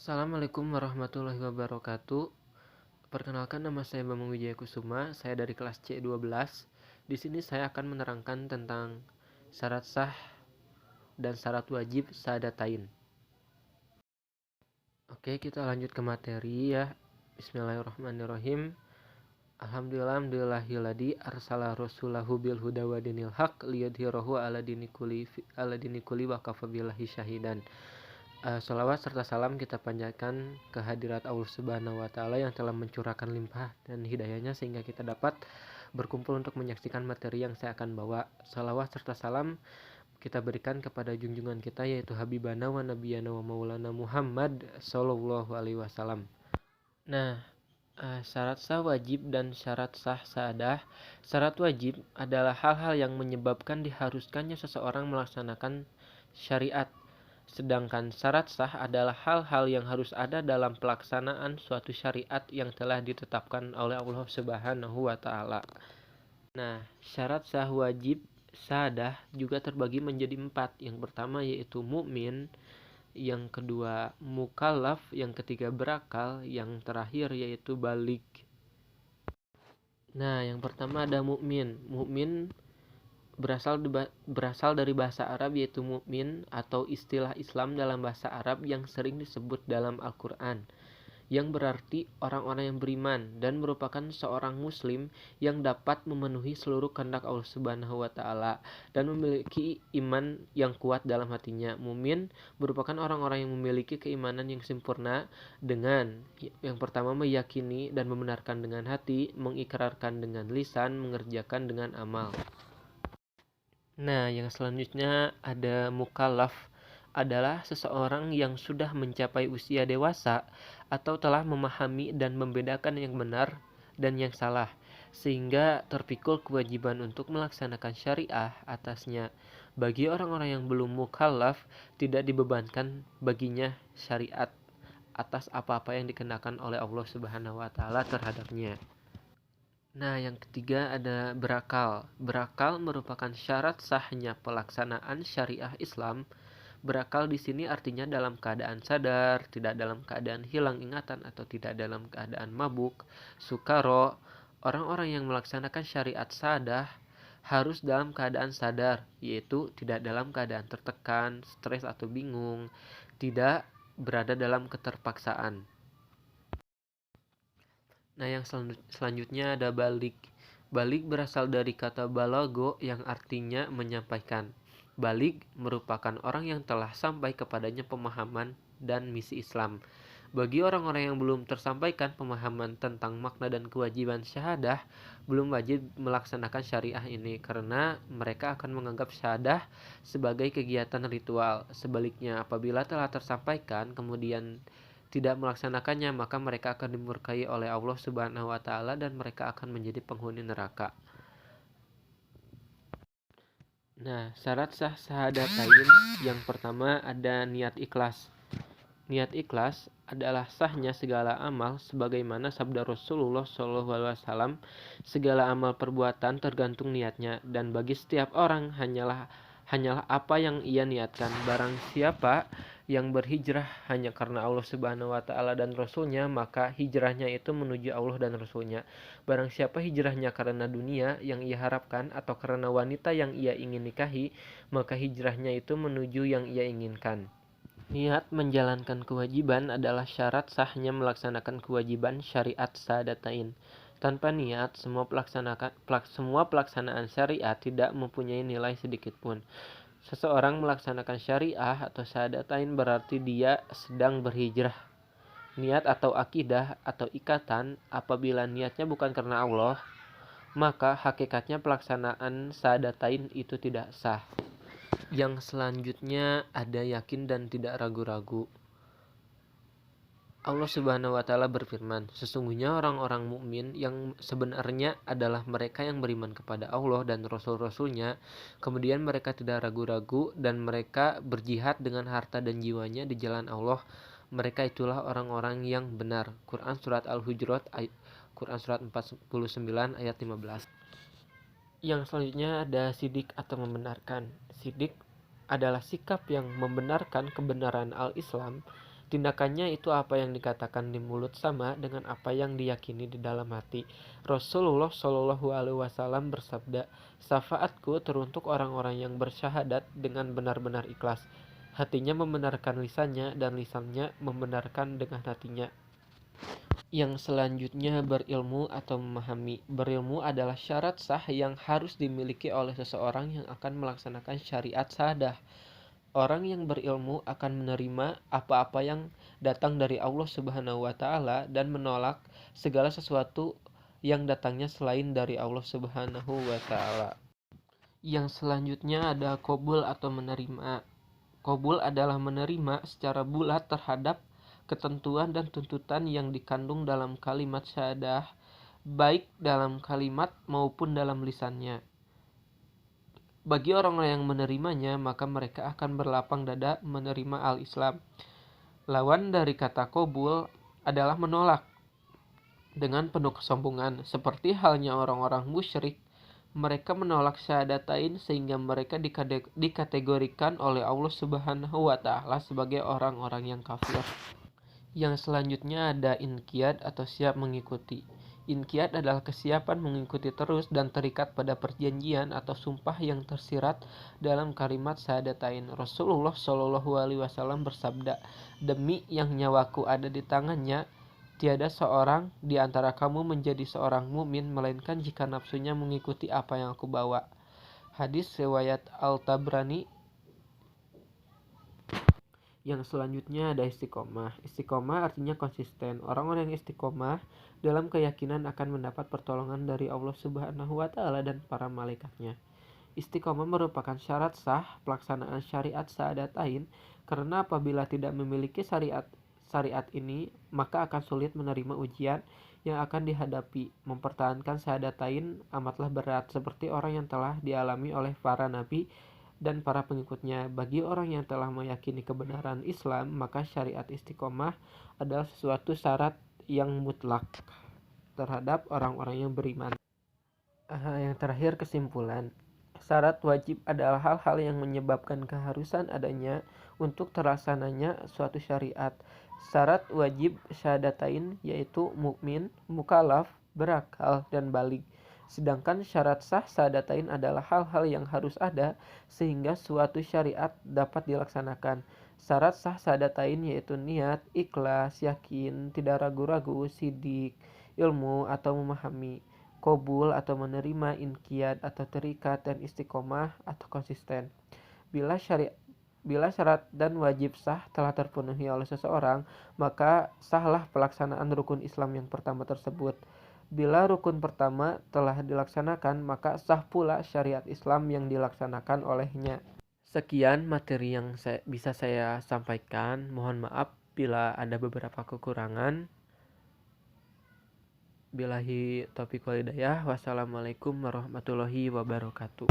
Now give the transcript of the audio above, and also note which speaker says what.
Speaker 1: Assalamualaikum warahmatullahi wabarakatuh. Perkenalkan, nama saya Bambang Wijaya Kusuma. Saya dari kelas C12. Di sini saya akan menerangkan tentang syarat sah dan syarat wajib syahadatain. Oke, kita lanjut ke materi ya. Bismillahirrahmanirrahim. Alhamdulillahilladzi arsala rasulahu bil huda wa dinil haq liyudhhirahu ala dini kulli wa kafa billahi syahidan. Sholawat serta salam kita panjatkan ke hadirat Allah Subhanahu wa Ta'ala yang telah mencurahkan limpah dan hidayahnya sehingga kita dapat berkumpul untuk menyaksikan materi yang saya akan bawa. Sholawat serta salam kita berikan kepada junjungan kita, yaitu Habibana wa Nabiyana wa Maulana Muhammad Sallallahu Alaihi Wasallam. Nah, syarat sah wajib dan syarat sah syahadah. Syarat wajib adalah hal-hal yang menyebabkan diharuskannya seseorang melaksanakan syariat. Sedangkan syarat sah adalah hal-hal yang harus ada dalam pelaksanaan suatu syariat yang telah ditetapkan oleh Allah Subhanahu wa Ta'ala. Nah, syarat sah wajib syahadah juga terbagi menjadi 4. Yang pertama yaitu mukmin, yang kedua mukallaf, yang ketiga berakal, yang terakhir yaitu baligh. Nah, yang pertama ada mukmin. Mukmin berasal dari bahasa Arab, yaitu mukmin atau istilah Islam dalam bahasa Arab yang sering disebut dalam Al-Quran, yang berarti orang-orang yang beriman dan merupakan seorang muslim yang dapat memenuhi seluruh kehendak Allah Subhanahu wa Ta'ala dan memiliki iman yang kuat dalam hatinya. Mukmin merupakan orang-orang yang memiliki keimanan yang sempurna dengan yang pertama meyakini dan membenarkan dengan hati, mengikrarkan dengan lisan, mengerjakan dengan amal. Nah, yang selanjutnya ada mukallaf, adalah seseorang yang sudah mencapai usia dewasa atau telah memahami dan membedakan yang benar dan yang salah, sehingga terpikul kewajiban untuk melaksanakan syariah atasnya. Bagi orang-orang yang belum mukallaf, tidak dibebankan baginya syariat atas apa-apa yang dikenakan oleh Allah Subhanahu wa Ta'ala terhadapnya. Nah, yang ketiga ada berakal. Berakal merupakan syarat sahnya pelaksanaan syariah Islam. Berakal di sini artinya dalam keadaan sadar, tidak dalam keadaan hilang ingatan atau tidak dalam keadaan mabuk, sukaro. Orang-orang yang melaksanakan syariat syahadah harus dalam keadaan sadar, yaitu tidak dalam keadaan tertekan, stres atau bingung, tidak berada dalam keterpaksaan. Nah, yang selanjutnya ada balik. Balik berasal dari kata balago yang artinya menyampaikan. Balik merupakan orang yang telah sampai kepadanya pemahaman dan misi Islam. Bagi orang-orang yang belum tersampaikan pemahaman tentang makna dan kewajiban syahadah, belum wajib melaksanakan syariah ini karena mereka akan menganggap syahadah sebagai kegiatan ritual. Sebaliknya, apabila telah tersampaikan kemudian tidak melaksanakannya, maka mereka akan dimurkai oleh Allah Subhanahu wa Ta'ala dan mereka akan menjadi penghuni neraka. Nah, syarat sah syahadatain yang pertama ada niat ikhlas. Niat ikhlas adalah sahnya segala amal sebagaimana sabda Rasulullah SAW, segala amal perbuatan tergantung niatnya, dan bagi setiap orang hanyalah apa yang ia niatkan. Barang siapa yang berhijrah hanya karena Allah Subhanahu wa Ta'ala dan Rasulnya, maka hijrahnya itu menuju Allah dan Rasulnya. Barang siapa hijrahnya karena dunia yang ia harapkan atau karena wanita yang ia ingin nikahi, maka hijrahnya itu menuju yang ia inginkan. Niat menjalankan kewajiban adalah syarat sahnya melaksanakan kewajiban syariat syahadatain. Tanpa niat, semua pelaksanaan syariat tidak mempunyai nilai sedikit pun. Seseorang melaksanakan syariah atau syahadatain berarti dia sedang berhijrah. Niat atau akidah atau ikatan, apabila niatnya bukan karena Allah, maka hakikatnya pelaksanaan syahadatain itu tidak sah. Yang selanjutnya ada yakin dan tidak ragu-ragu. Allah Subhanahu wa Ta'ala berfirman, sesungguhnya orang-orang mukmin yang sebenarnya adalah mereka yang beriman kepada Allah dan Rasul-Rasulnya, kemudian mereka tidak ragu-ragu dan mereka berjihad dengan harta dan jiwanya di jalan Allah. Mereka itulah orang-orang yang benar. Quran surat Al-Hujurat Quran surat 49 ayat 15. Yang selanjutnya ada sidik atau membenarkan. Sidik adalah sikap yang membenarkan kebenaran al-Islam Tindakannya itu apa yang dikatakan di mulut sama dengan apa yang diyakini di dalam hati. Rasulullah Shallallahu Alaihi Wasallam bersabda, syafaatku teruntuk orang-orang yang bersyahadat dengan benar-benar ikhlas. Hatinya membenarkan lisannya dan lisannya membenarkan dengan hatinya. Yang selanjutnya berilmu atau memahami. Berilmu adalah syarat sah yang harus dimiliki oleh seseorang yang akan melaksanakan syariat syahadah. Orang yang berilmu akan menerima apa-apa yang datang dari Allah Subhanahu wa taala dan menolak segala sesuatu yang datangnya selain dari Allah Subhanahu wa taala. Yang selanjutnya ada qabul atau menerima. Qabul adalah menerima secara bulat terhadap ketentuan dan tuntutan yang dikandung dalam kalimat syahadah, baik dalam kalimat maupun dalam lisannya. Bagi orang-orang yang menerimanya, maka mereka akan berlapang dada menerima al-Islam. Lawan dari kata qabul adalah menolak dengan penuh kesombongan. Seperti halnya orang-orang musyrik, mereka menolak syahadatain sehingga mereka dikategorikan oleh Allah Subhanahu wa taala sebagai orang-orang yang kafir. Yang selanjutnya ada inqiyad atau siap mengikuti. Inqiyad adalah kesiapan mengikuti terus dan terikat pada perjanjian atau sumpah yang tersirat dalam kalimat syahadatain. Rasulullah Shallallahu Alaihi Wasallam bersabda, demi yang nyawaku ada di tangannya, tiada seorang di antara kamu menjadi seorang mukmin melainkan jika nafsunya mengikuti apa yang aku bawa. Hadis riwayat Al-Tabrani. Yang selanjutnya ada istiqomah. Istiqomah artinya konsisten. Orang-orang yang istiqomah dalam keyakinan akan mendapat pertolongan dari Allah Subhanahu wa taala dan para malaikatnya. Istiqomah merupakan syarat sah pelaksanaan syariat syahadatain karena apabila tidak memiliki syariat ini, maka akan sulit menerima ujian yang akan dihadapi. Mempertahankan syahadatain amatlah berat seperti orang yang telah dialami oleh para nabi dan para pengikutnya. Bagi orang yang telah meyakini kebenaran Islam, maka syariat istiqomah adalah sesuatu syarat yang mutlak terhadap orang-orang yang beriman. Yang terakhir, kesimpulan. Syarat wajib adalah hal-hal yang menyebabkan keharusan adanya untuk terlaksananya suatu syariat. Syarat wajib syahadatain yaitu mukmin, mukallaf, berakal, dan baligh. Sedangkan syarat sah syahadatain adalah hal-hal yang harus ada sehingga suatu syariat dapat dilaksanakan. Syarat sah syahadatain yaitu niat, ikhlas, yakin, tidak ragu-ragu, sidik, ilmu atau memahami, qabul atau menerima, inqiyad atau terikat, dan istiqomah atau konsisten. Bila syarat dan wajib sah telah terpenuhi oleh seseorang, maka sahlah pelaksanaan rukun Islam yang pertama tersebut. Bila rukun pertama telah dilaksanakan, maka sah pula syariat Islam yang dilaksanakan olehnya. Sekian materi yang bisa saya sampaikan. Mohon maaf bila ada beberapa kekurangan. Billahi taufiq wal hidayah. Wassalamualaikum warahmatullahi wabarakatuh.